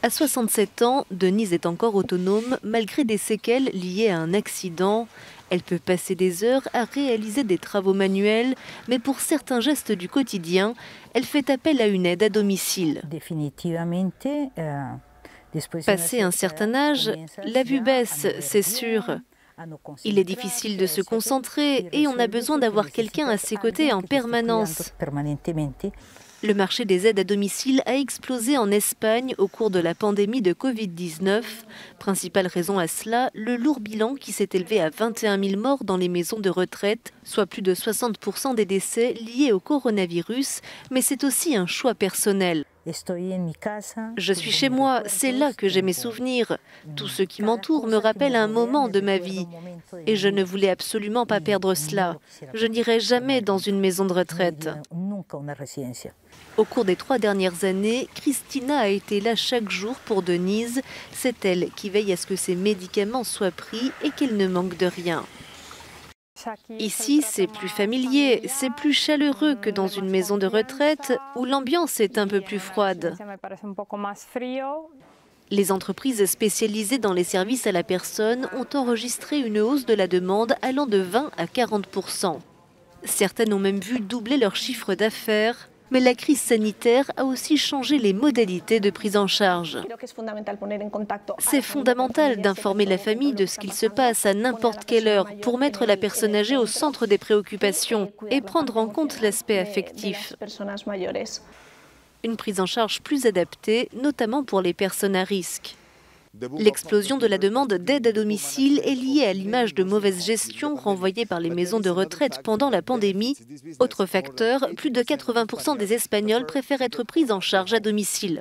À 67 ans, Denise est encore autonome malgré des séquelles liées à un accident. Elle peut passer des heures à réaliser des travaux manuels, mais pour certains gestes du quotidien, elle fait appel à une aide à domicile. Passé un certain âge, la vue baisse, c'est sûr. Il est difficile de se concentrer et on a besoin d'avoir quelqu'un à ses côtés en permanence. Le marché des aides à domicile a explosé en Espagne au cours de la pandémie de Covid-19. Principale raison à cela, le lourd bilan qui s'est élevé à 21 000 morts dans les maisons de retraite, soit plus de 60% des décès liés au coronavirus, mais c'est aussi un choix personnel. Je suis chez moi, c'est là que j'ai mes souvenirs. Tout ce qui m'entoure me rappelle un moment de ma vie. Et je ne voulais absolument pas perdre cela. Je n'irai jamais dans une maison de retraite. Au cours des 3 dernières années, Christina a été là chaque jour pour Denise. C'est elle qui veille à ce que ses médicaments soient pris et qu'elle ne manque de rien. Ici, c'est plus familier, c'est plus chaleureux que dans une maison de retraite où l'ambiance est un peu plus froide. Les entreprises spécialisées dans les services à la personne ont enregistré une hausse de la demande allant de 20 à 40%. Certaines ont même vu doubler leur chiffre d'affaires. Mais la crise sanitaire a aussi changé les modalités de prise en charge. C'est fondamental d'informer la famille de ce qu'il se passe à n'importe quelle heure pour mettre la personne âgée au centre des préoccupations et prendre en compte l'aspect affectif. Une prise en charge plus adaptée, notamment pour les personnes à risque. L'explosion de la demande d'aide à domicile est liée à l'image de mauvaise gestion renvoyée par les maisons de retraite pendant la pandémie. Autre facteur, plus de 80% des Espagnols préfèrent être pris en charge à domicile.